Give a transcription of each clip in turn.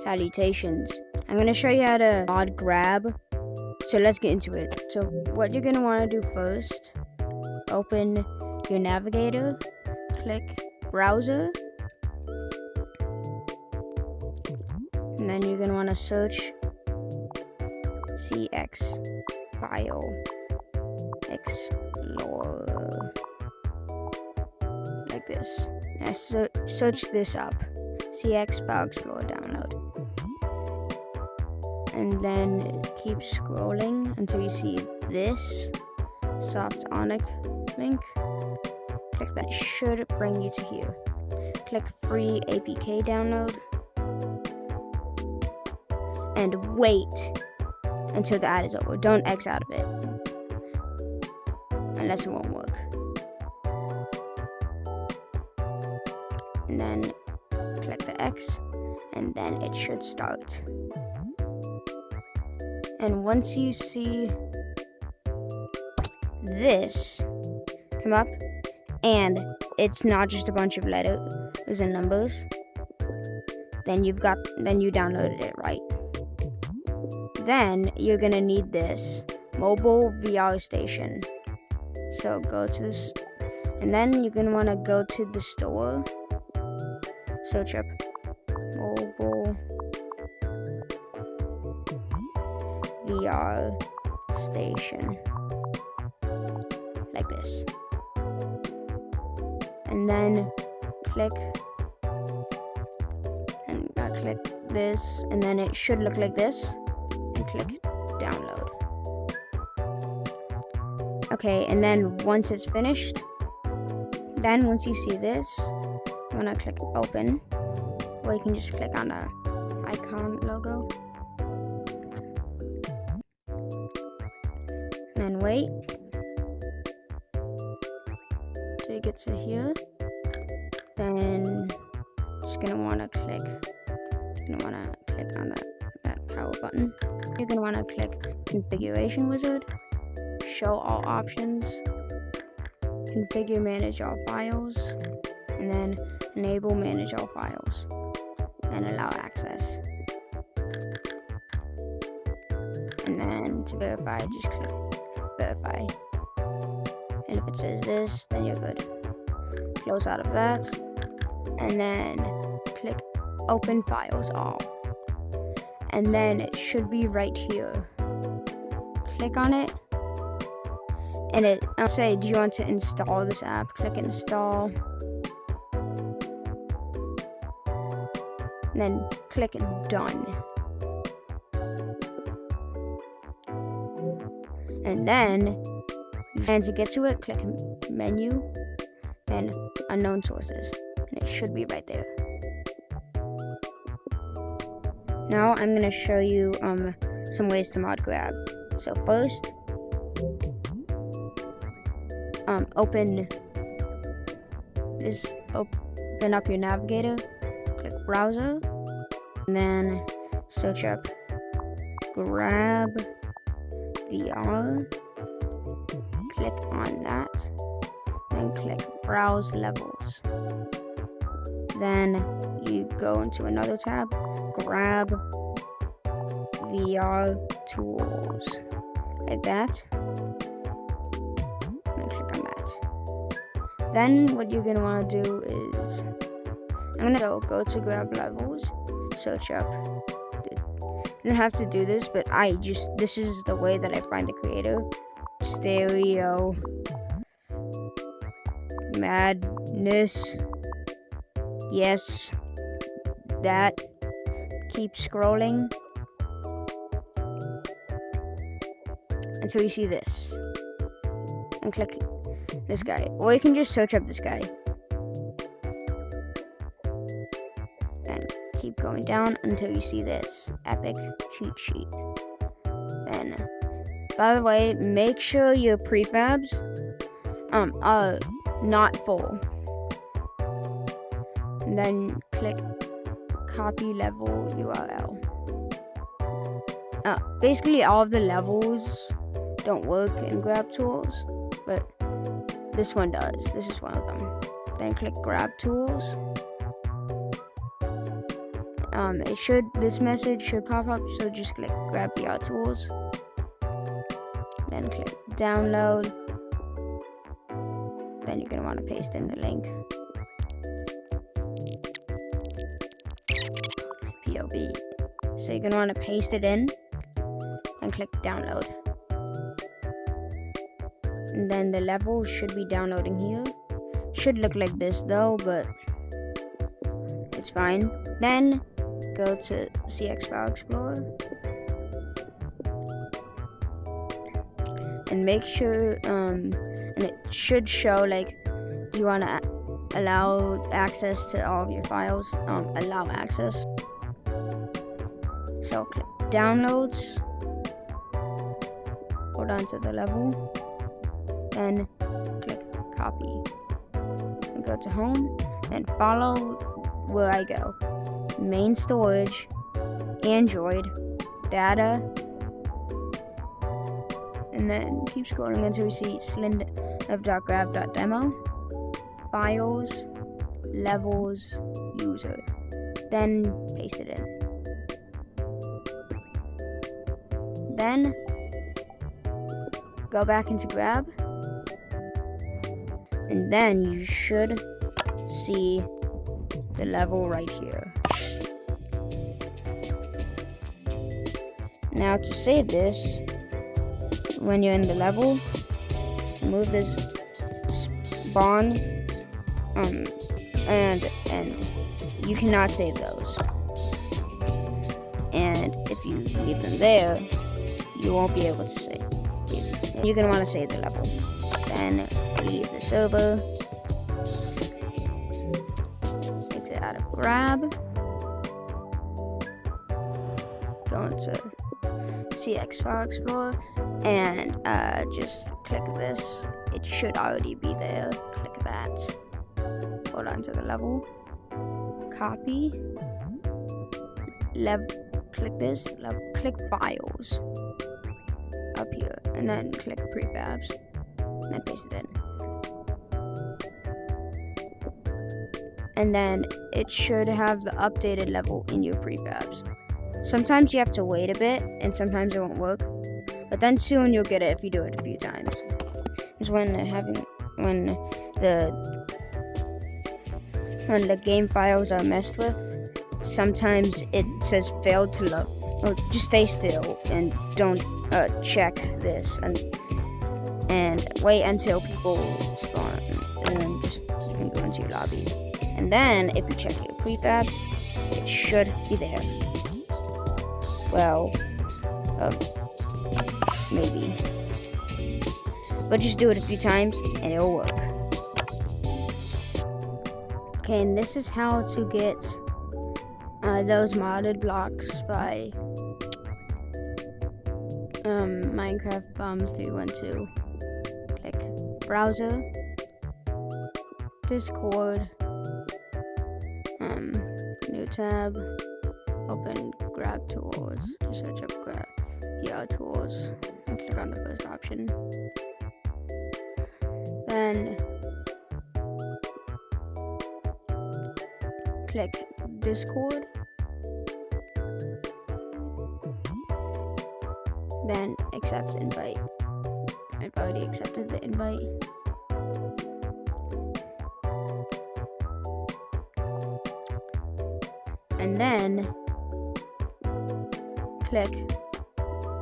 Salutations. I'm going to show you how to mod grab. So let's get into it. So what you're going to want to do first, open your navigator, click browser, and then you're going to want to search CX file explorer like this. Now search this up, CX file explorer download, and then keep scrolling until you see this Softonic link. Click that, it should bring you to here. Click free APK download and wait until the ad is over. Don't X out of it unless it won't work. And then click the X and then it should start. And once you see this come up and it's not just a bunch of letters and numbers, then you downloaded it right. Then you're gonna need this mobile VR station. So go to this, and then you're gonna wanna go to the store, search up mobile VR station like this, and then click this, and then it should look like this, and click download. Okay, and then once it's finished, then once you see this, you want to click open, or you can just click on the icon logo, and then wait till you get to here. Then just gonna want to click on that power button. You're gonna want to click configuration wizard, show all options, configure manage all files, and then enable manage all files and allow access. And then to verify, just click verify. And if it says this, then you're good. Close out of that, and then click open files all, and then it should be right here. Click on it, and I'll say, do you want to install this app? Click install, and then click done. And then to get to it, click menu, then unknown sources, and it should be right there. Now I'm going to show you some ways to mod grab. So first, open up your navigator, click browser, and then search up grab VR, click on that, then click browse levels. Then you go into another tab, grab VR tools, like that, and click on that. Then what you're gonna want to do is, I'm gonna go to grab levels, search up. You don't have to do this, but this is the way that I find the creator. Stereo madness. Yes, that. Keep scrolling until you see this, and click this guy, or you can just search up this guy and keep going down until you see this epic cheat sheet. Then, by the way, make sure your prefabs are not full, and then click copy level URL. Basically all of the levels don't work in grab tools, but this one does. This is one of them. Then click grab tools, this message should pop up, so just click grab VR tools, then click download, then you're going to want to paste in the link, POV, so you're going to want to paste it in, and click download, and then the level should be downloading here. Should look like this though, but it's fine. Then go to CX File Explorer and make sure and it should show like, do you want to allow access to all of your files? Allow access. So click downloads, hold on to the level, then click copy, and go to home, then follow where I go. Main storage, Android, data, and then keep scrolling until you see slindv.grab.demo, files, levels, user, then paste it in. Then go back into Grab, and then you should see the level right here. Now to save this, when you're in the level, move this spawn, and you cannot save those. And if you leave them there, you won't be able to save. You're gonna want to save the level. Then leave the server, exit out of Grab, go into CX File Explorer, and just click this. It should already be there. Click that. Hold on to the level. Copy. Click this. Click Files up here, and then click Prefabs, and then paste it in. And then it should have the updated level in your Prefabs. Sometimes you have to wait a bit, and sometimes it won't work, but then soon you'll get it if you do it a few times. It's when the game files are messed with, sometimes it says failed to load. Oh, just stay still and don't check this, and wait until people spawn, and then just you can go into your lobby. And then if you check your prefabs, it should be there. Well, maybe, but just do it a few times and it'll work. Okay, and this is how to get those modded blocks by Minecraft Bum 312. Click browser, Discord, new tab, open Grab Tools to search up Grab Tools, and click on the first option. Then click Discord, then accept invite. I've already accepted the invite. And then click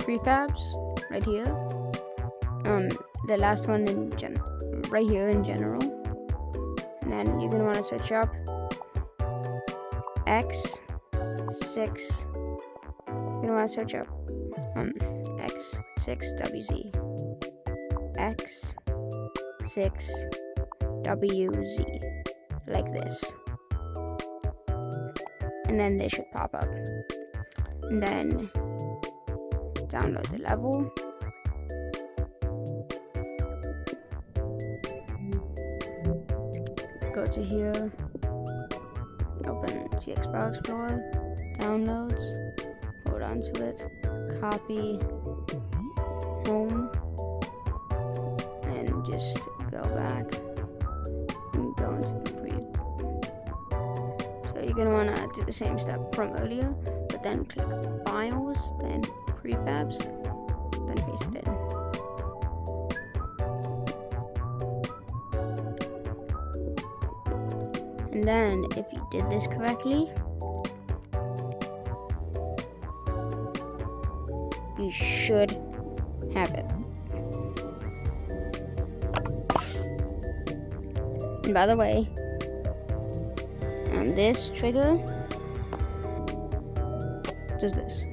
Prefabs right here. The last one right here in general. And then you're gonna want to search up X6. You're gonna want to search up X6WZ. X6WZ, like this. And then they should pop up. And then download the level. Go to here, open CX File Explorer, downloads, hold on to it, copy, home, and just go back and go into the brief. So you're gonna wanna do the same step from earlier, but then click Files, then Prefabs, then paste it in. And then, if you did this correctly, you should have it. And by the way, this trigger does this.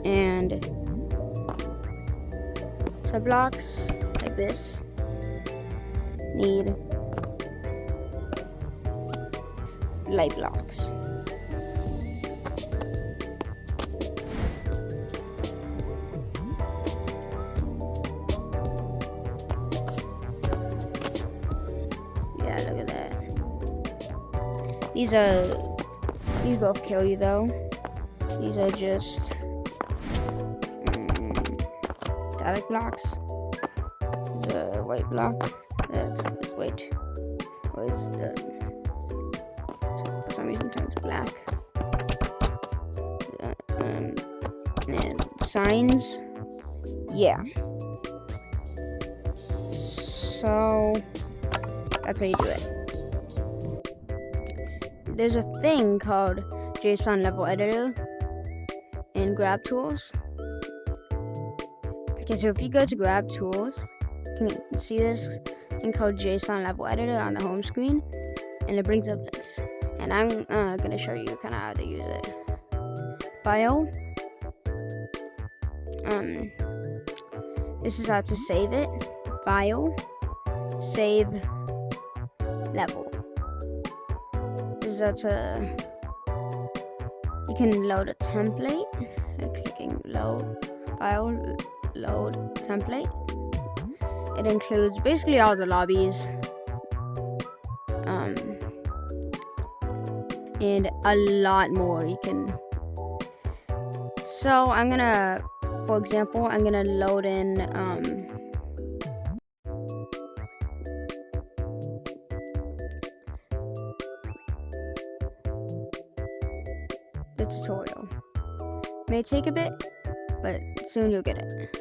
And subblocks like this need light blocks. Yeah, look at that. These both kill you though. These are just static blocks. There's a white block. That's white. Or is the for some reason turns black. And signs. Yeah. So that's how you do it. There's a thing called JSON level editor in Grab Tools. Okay, so if you go to Grab Tools, you can see this thing called JSON level editor on the home screen, and it brings up this. And I'm gonna show you kind of how to use it. File. This is how to save it. File. Save. Level. This is how to. You can load a template by clicking load. File. Load template. It includes basically all the lobbies. And a lot more you can. So I'm gonna, for example, I'm gonna load in the tutorial. May take a bit, but soon you'll get it.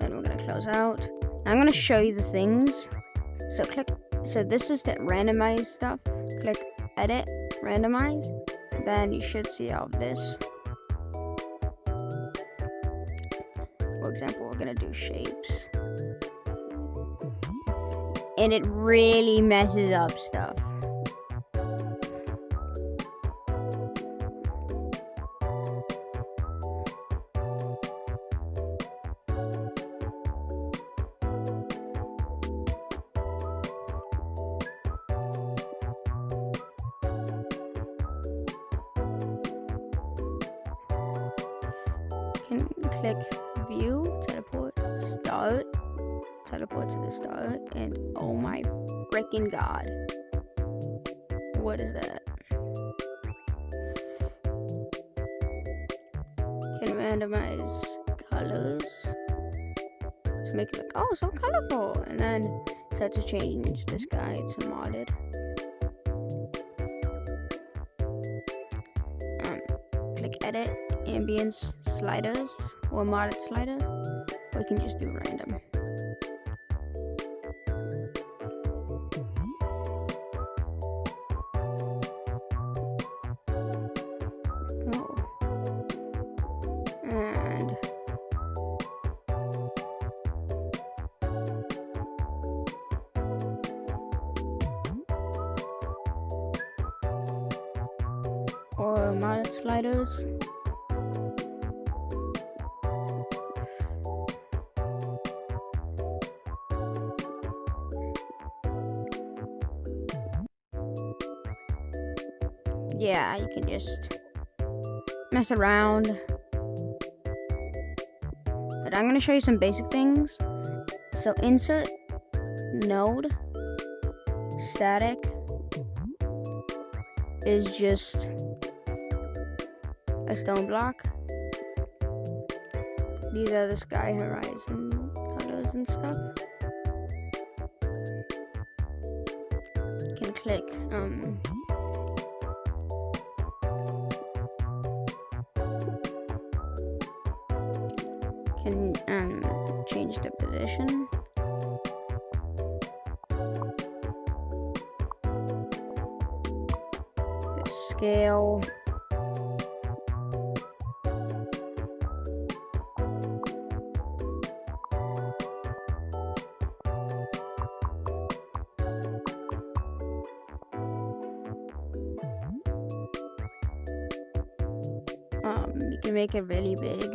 Then we're gonna close out. I'm gonna show you the things. So this is to randomize stuff. Click edit, randomize. Then you should see all of this. For example, we're gonna do shapes. And it really messes up stuff. Can click view, teleport to the start, and oh my freaking god, what is that? Can randomize colors to make it look so colorful, and then set to change this guy to modded. Click edit, ambience sliders or modded sliders, or you can just do random. And or modded sliders. Yeah, you can just mess around. But I'm going to show you some basic things. So insert, node, static is just a stone block. These are the sky horizon colors and stuff. You can click can change the position. The scale. You can make it really big.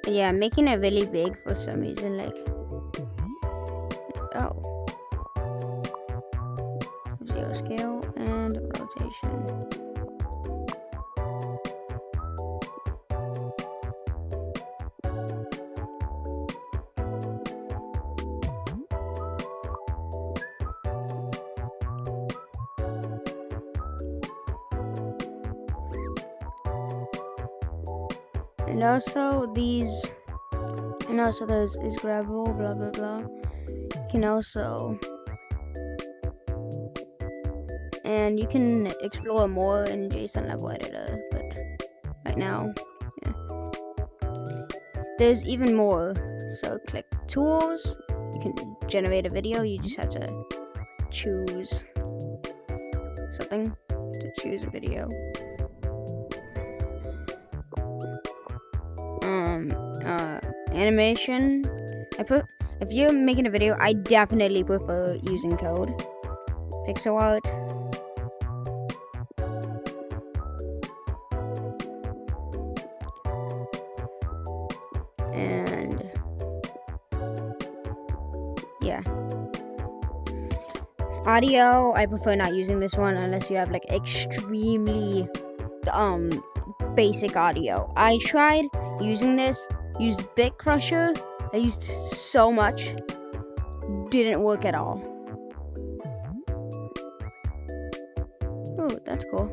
But yeah, making it really big for some reason, like, oh. Zero scale and rotation. And also these, and also those is grabbable, blah blah blah. You can also, and you can explore more in JSON level editor, but right now, yeah. There's even more. So click tools, you can generate a video, you just have to choose something to choose a video. Animation. If you're making a video, I definitely prefer using code. Pixel art. And yeah. Audio, I prefer not using this one unless you have like extremely basic audio. I tried using this, used Bit Crusher. I used so much, didn't work at all. Oh, that's cool.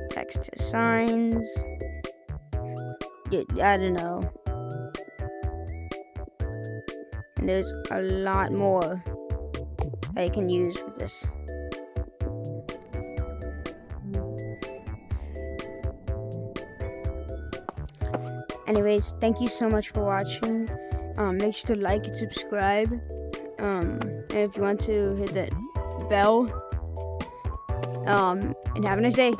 Text to signs. Yeah, I don't know. And there's a lot more that you can use with this. Anyways, thank you so much for watching. Make sure to like and subscribe. And if you want to hit that bell. And have a nice day.